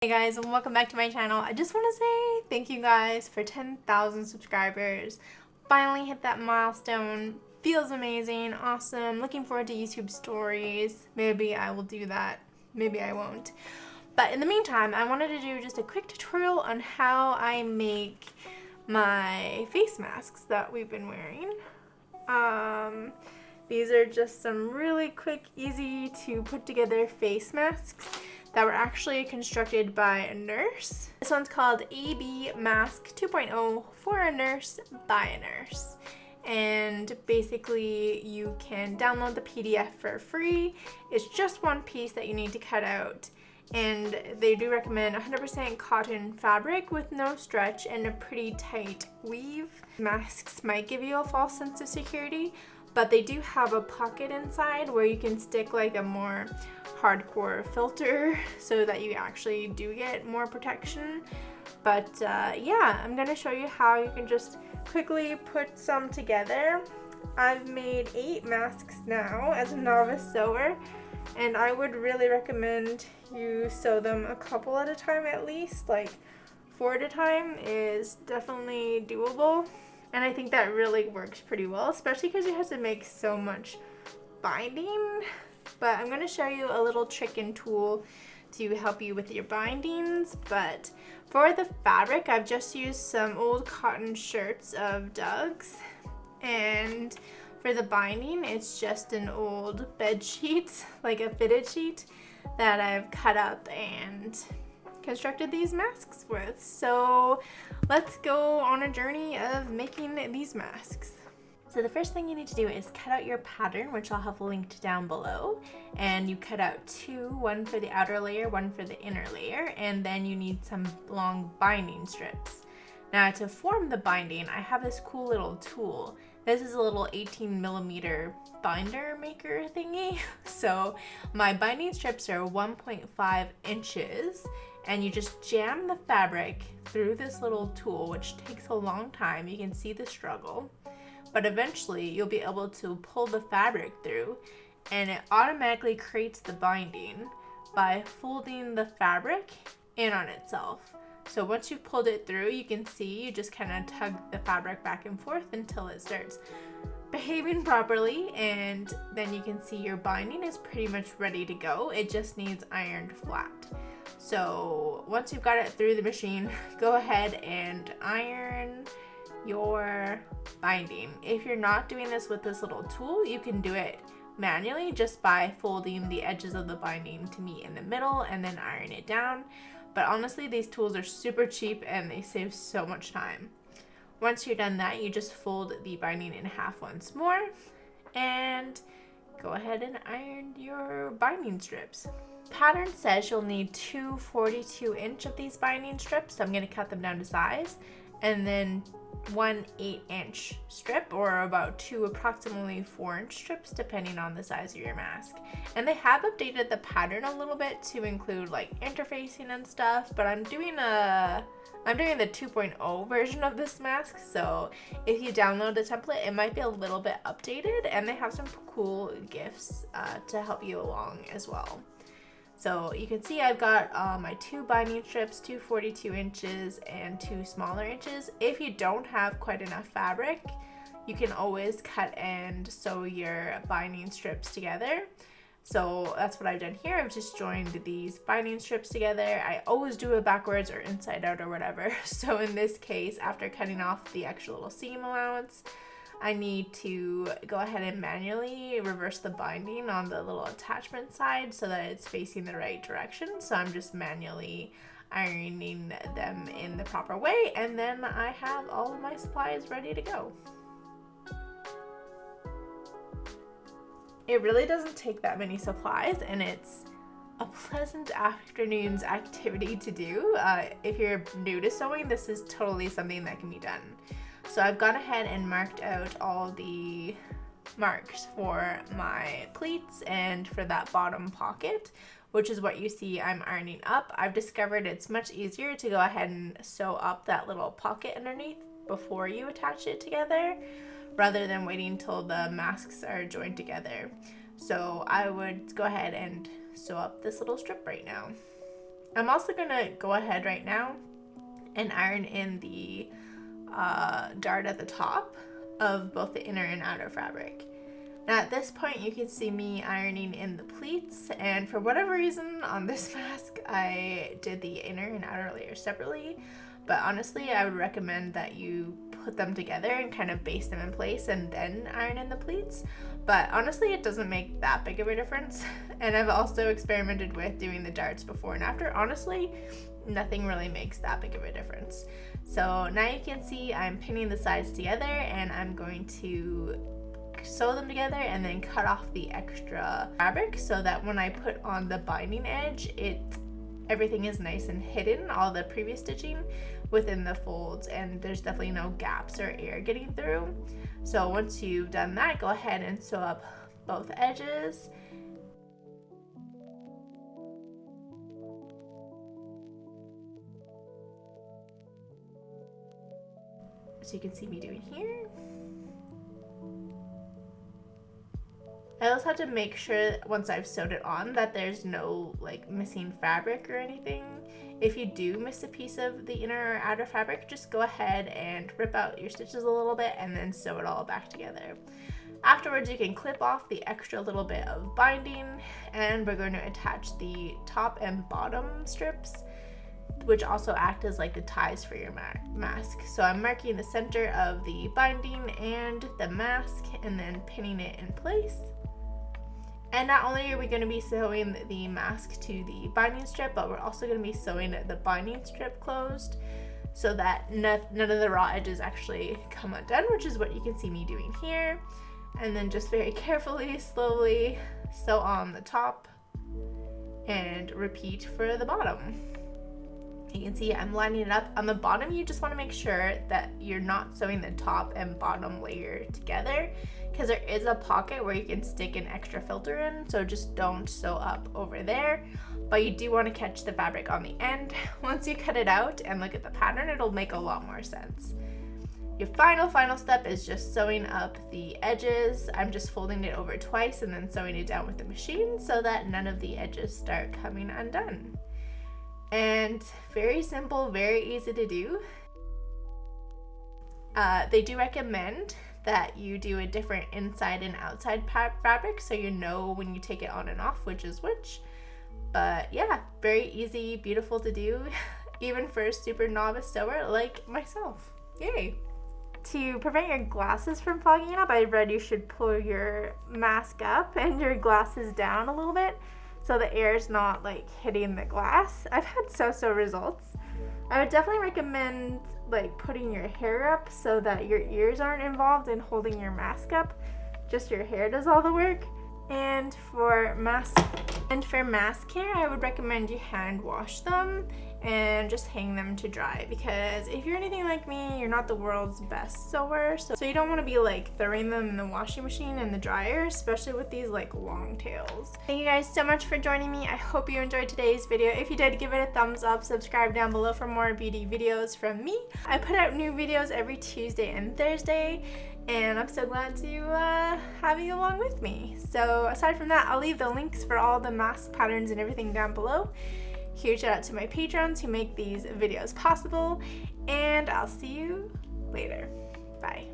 Hey guys, and welcome back to my channel. I just want to say thank you guys for 10,000 subscribers. Finally hit that milestone. Feels amazing, awesome. Looking forward to YouTube stories. Maybe I will do that. Maybe I won't. But in the meantime, I wanted to do just a quick tutorial on how I make my face masks that we've been wearing. These are just some really quick, easy to put together face masks that were actually constructed by a nurse. This one's called AB Mask 2.0 for a nurse by a nurse. And basically you can download the PDF for free. It's just one piece that you need to cut out. And they do recommend 100% cotton fabric with no stretch and a pretty tight weave. Masks might give you a false sense of security, but they do have a pocket inside where you can stick like a more hardcore filter so that you actually do get more protection. But yeah, I'm gonna show you how you can just quickly put some together. I've made 8 masks now as a novice sewer, and I would really recommend you sew them a couple at a time at least. Like 4 at a time is definitely doable, and I think that really works pretty well, especially because you have to make so much binding. But I'm going to show you a little trick and tool to help you with your bindings. But for the fabric, I've just used some old cotton shirts of Doug's, and for the binding, it's just an old bed sheet, like a fitted sheet, that I've cut up and constructed these masks with. So let's go on a journey of making these masks. So the first thing you need to do is cut out your pattern, which I'll have linked down below. And you cut out 2, one for the outer layer, one for the inner layer, and then you need some long binding strips. Now to form the binding, I have this cool little tool. This is a little 18mm binder maker thingy. So my binding strips are 1.5 inches, and you just jam the fabric through this little tool, which takes a long time. You can see the struggle. But eventually you'll be able to pull the fabric through, and it automatically creates the binding by folding the fabric in on itself. So once you've pulled it through, you can see you just kind of tug the fabric back and forth until it starts behaving properly, and then you can see your binding is pretty much ready to go. It just needs ironed flat. So once you've got it through the machine, go ahead and iron your binding. If you're not doing this with this little tool, you can do it manually just by folding the edges of the binding to meet in the middle and then iron it down. But honestly, these tools are super cheap and they save so much time. Once you're done that, you just fold the binding in half once more and go ahead and iron your binding strips. Pattern says you'll need 2 42-inch of these binding strips, so I'm going to cut them down to size, and then 1 8-inch strip, or about 2 approximately 4-inch strips depending on the size of your mask. And they have updated the pattern a little bit to include like interfacing and stuff, but I'm doing the 2.0 version of this mask, so if you download the template, it might be a little bit updated, and they have some cool gifts to help you along as well. So you can see I've got my 2 binding strips, 2 42 inches, and 2 smaller inches. If you don't have quite enough fabric, you can always cut and sew your binding strips together. So that's what I've done here. I've just joined these binding strips together. I always do it backwards or inside out or whatever. So in this case, after cutting off the extra little seam allowance, I need to go ahead and manually reverse the binding on the little attachment side so that it's facing the right direction. So I'm just manually ironing them in the proper way, and then I have all of my supplies ready to go. It really doesn't take that many supplies, and it's a pleasant afternoon's activity to do. If you're new to sewing, this is totally something that can be done. So I've gone ahead and marked out all the marks for my pleats and for that bottom pocket, which is what you see I'm ironing up. I've discovered it's much easier to go ahead and sew up that little pocket underneath before you attach it together, rather than waiting till the masks are joined together. So I would go ahead and sew up this little strip right now. I'm also gonna go ahead right now and iron in the dart at the top of both the inner and outer fabric. Now at this point you can see me ironing in the pleats, and for whatever reason on this mask I did the inner and outer layers separately, but honestly I would recommend that you put them together and kind of baste them in place and then iron in the pleats. But honestly it doesn't make that big of a difference. And I've also experimented with doing the darts before and after. Honestly, nothing really makes that big of a difference. So now you can see I'm pinning the sides together, and I'm going to sew them together and then cut off the extra fabric so that when I put on the binding edge, everything is nice and hidden, all the previous stitching within the folds, and there's definitely no gaps or air getting through. So once you've done that, go ahead and sew up both edges. So you can see me doing here. I also have to make sure once I've sewed it on that there's no like missing fabric or anything. If you do miss a piece of the inner or outer fabric, just go ahead and rip out your stitches a little bit and then sew it all back together. Afterwards you can clip off the extra little bit of binding, and we're going to attach the top and bottom strips, which also act as like the ties for your mask. So I'm marking the center of the binding and the mask and then pinning it in place. And not only are we going to be sewing the mask to the binding strip, but we're also going to be sewing the binding strip closed so that none of the raw edges actually come undone, which is what you can see me doing here. And then just very carefully, slowly sew on the top and repeat for the bottom. You can see I'm lining it up. On the bottom, you just want to make sure that you're not sewing the top and bottom layer together, because there is a pocket where you can stick an extra filter in, so just don't sew up over there. But you do want to catch the fabric on the end. Once you cut it out and look at the pattern, it'll make a lot more sense. Your final step is just sewing up the edges. I'm just folding it over twice and then sewing it down with the machine so that none of the edges start coming undone. And very simple, very easy to do. They do recommend that you do a different inside and outside fabric so you know when you take it on and off which is which. But yeah, very easy, beautiful to do, even for a super novice sewer like myself. Yay! To prevent your glasses from fogging up, I read you should pull your mask up and your glasses down a little bit so the air is not like hitting the glass. I've had so results. I would definitely recommend like putting your hair up so that your ears aren't involved in holding your mask up. Just your hair does all the work. And for mask hair, I would recommend you hand wash them and just hang them to dry, because if you're anything like me, you're not the world's best sewer, so you don't want to be like throwing them in the washing machine and the dryer, especially with these like long tails. Thank you guys so much for joining me. I hope you enjoyed today's video. If you did, give it a thumbs up, subscribe down below for more beauty videos from me. I put out new videos every Tuesday and Thursday, and I'm so glad to have you along with me. So aside from that, I'll leave the links for all the mask patterns and everything down below. Huge shout out to my patrons who make these videos possible, and I'll see you later. Bye.